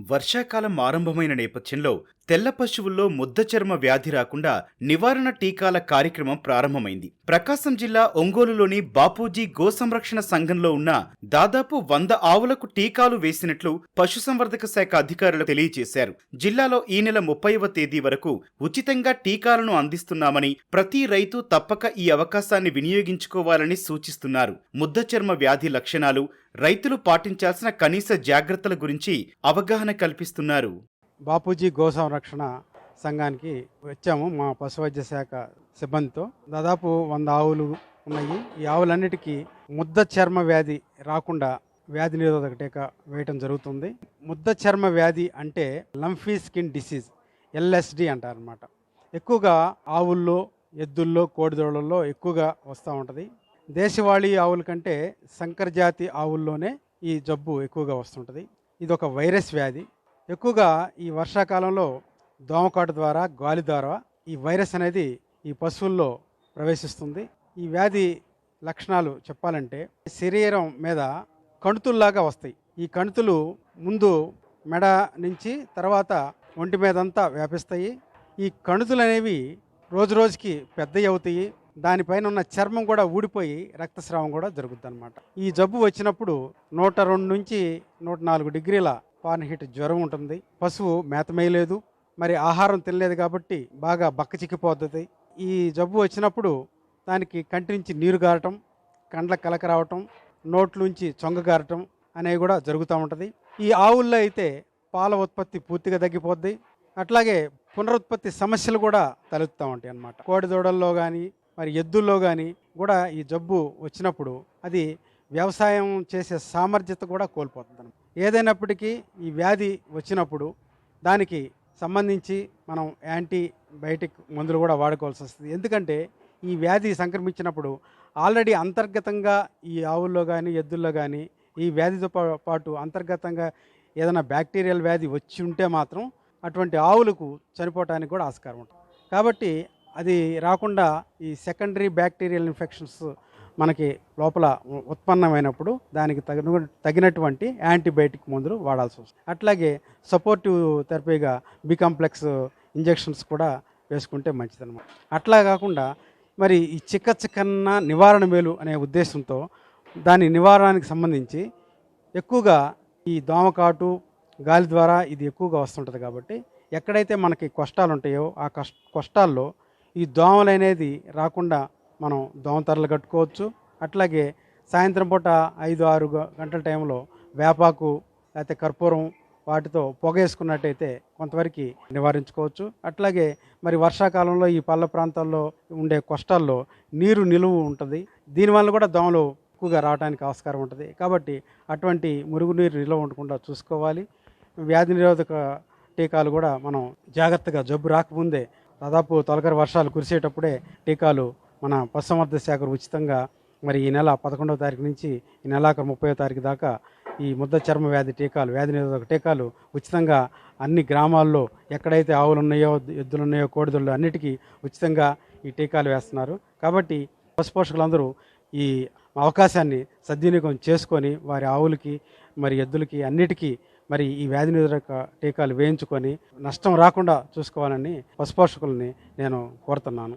వర్షాకాలం ఆరంభమైన నేపథ్యంలో తెల్ల పశువుల్లో ముద్ద చర్మ వ్యాధి రాకుండా నివారణ టీకాల కార్యక్రమం ప్రారంభమైంది. ప్రకాశం జిల్లా ఒంగోలులోని బాపూజీ గో సంరక్షణ సంఘంలో ఉన్న దాదాపు 100 ఆవులకు టీకాలు వేసినట్లు పశుసంవర్ధక శాఖ అధికారులు తెలియజేశారు. జిల్లాలో ఈ నెల 30వ తేదీ వరకు ఉచితంగా టీకాలను అందిస్తున్నామని, ప్రతి రైతు తప్పక ఈ అవకాశాన్ని వినియోగించుకోవాలని సూచిస్తున్నారు. ముద్ద చర్మ వ్యాధి లక్షణాలు, రైతులు పాటించాల్సిన కనీస జాగ్రత్తల గురించి అవగాహన కల్పిస్తున్నారు. బాపూజీ గో సంరక్షణ సంఘానికి వచ్చాము మా పశువైద్య శాఖ సిబ్బందితో. దాదాపు 100 ఆవులు ఉన్నాయి. ఈ ఆవులన్నిటికీ ముద్ద చర్మ వ్యాధి రాకుండా వ్యాధి నిరోధక టీకా వేయటం జరుగుతుంది. ముద్ద చర్మ వ్యాధి అంటే లంఫీ స్కిన్ డిసీజ్, ఎల్ఎస్డి అంటారనమాట. ఎక్కువగా ఆవుల్లో, ఎద్దుల్లో, కోడిదూడల్లో ఎక్కువగా వస్తూ ఉంటుంది. దేశవాళీ ఆవుల కంటే సంకర జాతి ఆవుల్లోనే ఈ జబ్బు ఎక్కువగా వస్తుంటుంది. ఇది ఒక వైరస్ వ్యాధి. ఎక్కువగా ఈ వర్షాకాలంలో దోమకాటు ద్వారా, గాలి ద్వారా ఈ వైరస్ అనేది ఈ పశువుల్లో ప్రవేశిస్తుంది. ఈ వ్యాధి లక్షణాలు చెప్పాలంటే శరీరం మీద కణుతుల్లాగా వస్తాయి. ఈ కణుతులు ముందు మెడ నుంచి తర్వాత ఒంటి మీదంతా వ్యాపిస్తాయి. ఈ కణుతులు అనేవి రోజు రోజుకి పెద్దవి అవుతాయి. దానిపైన ఉన్న చర్మం కూడా ఊడిపోయి రక్తస్రావం కూడా జరుగుతుంది అనమాట. ఈ జబ్బు వచ్చినప్పుడు 102 నుంచి 104 డిగ్రీల ఫారెన్హీట్ జ్వరం ఉంటుంది. పశువు మేత మేయలేదు, మరి ఆహారం తినలేదు కాబట్టి బాగా బక్కచిక్కిపోతుంది. ఈ జబ్బు వచ్చినప్పుడు దానికి కంటి నుంచి నీరు గారటం, కండ్ల కలక రావటం, నోట్లోంచి చొంగ గారటం అనేవి కూడా జరుగుతూ ఉంటుంది. ఈ ఆవుల్లో అయితే పాల ఉత్పత్తి పూర్తిగా తగ్గిపోద్ది. అట్లాగే పునరుత్పత్తి సమస్యలు కూడా తలెత్తుతూ ఉంటాయి అన్నమాట. కోడిదూడల్లో కానీ మరి ఎద్దుల్లో కానీ కూడా ఈ జబ్బు వచ్చినప్పుడు అది వ్యవసాయం చేసే సామర్థ్యత కూడా కోల్పోతుంది. ఏదైనప్పటికీ ఈ వ్యాధి వచ్చినప్పుడు దానికి సంబంధించి మనం యాంటీబయాటిక్ మందులు కూడా వాడుకోవాల్సి వస్తుంది. ఎందుకంటే ఈ వ్యాధి సంక్రమించినప్పుడు ఆల్రెడీ అంతర్గతంగా ఈ ఆవుల్లో కానీ ఎద్దుల్లో కానీ ఈ వ్యాధితో పాటు అంతర్గతంగా ఏదైనా బ్యాక్టీరియల్ వ్యాధి వచ్చి ఉంటే మాత్రం అటువంటి ఆవులకు చనిపోవటానికి కూడా ఆస్కారం ఉంటుంది. కాబట్టి అది రాకుండా ఈ సెకండరీ బ్యాక్టీరియల్ ఇన్ఫెక్షన్స్ మనకి లోపల ఉత్పన్నమైనప్పుడు దానికి తగినటువంటి యాంటీబయాటిక్ మందులు వాడాల్సి వస్తుంది. అట్లాగే సపోర్టివ్ థెరపీగా బి కాంప్లెక్స్ ఇంజెక్షన్స్ కూడా వేసుకుంటే మంచిదన్నమాట. అట్లా కాకుండా మరి ఈ చికిత్స కన్నా నివారణ మేలు అనే ఉద్దేశంతో దాని నివారణకి సంబంధించి ఎక్కువగా ఈ దోమకాటు, గాలి ద్వారా ఇది ఎక్కువగా వస్తుంటుంది. కాబట్టి ఎక్కడైతే మనకి కష్టాలు ఉంటాయో ఆ కష్టాల్లో ఈ దోమలు అనేది రాకుండా మనం దోమతెరలు కట్టుకోవచ్చు. అట్లాగే సాయంత్రం పూట 5-6 గంటల టైంలో వేపాకు లేకపోతే కర్పూరం వాటితో పొగ వేసుకున్నట్టయితే కొంతవరకు నివారించుకోవచ్చు. అట్లాగే మరి వర్షాకాలంలో ఈ పల్ల ప్రాంతాల్లో ఉండే కష్టాల్లో నీరు నిలువ ఉంటుంది. దీనివల్ల కూడా దోమలు ఎక్కువగా రావడానికి ఆస్కారం ఉంటుంది. కాబట్టి అటువంటి మురుగునీరు నిల్వ ఉండకుండా చూసుకోవాలి. వ్యాధి నిరోధక టీకాలు కూడా మనం జాగ్రత్తగా జబ్బు రాకముందే దాదాపు తొలకరి వర్షాలు కురిసేటప్పుడే టీకాలు మన పశుసంవర్ధక శాఖ ఉచితంగా మరి ఈ నెల 11వ తారీఖు నుంచి ఈ నెలాఖరు 30వ తారీఖు దాకా ఈ ముద్ద చర్మ వ్యాధి టీకాలు, వ్యాధి నిరోధక టీకాలు ఉచితంగా అన్ని గ్రామాల్లో ఎక్కడైతే ఆవులు ఉన్నాయో, ఎద్దులు ఉన్నాయో, కోడిదళ్ళు అన్నిటికీ ఉచితంగా ఈ టీకాలు వేస్తున్నారు. కాబట్టి పశుపోషకులందరూ ఈ అవకాశాన్ని సద్వినియోగం చేసుకొని వారి ఆవులకి మరి ఎద్దులకి అన్నిటికీ మరి ఈ వ్యాధి నిరోధక టీకాలు వేయించుకొని నష్టం రాకుండా చూసుకోవాలని పశుపోషకుల్ని నేను కోరుతున్నాను.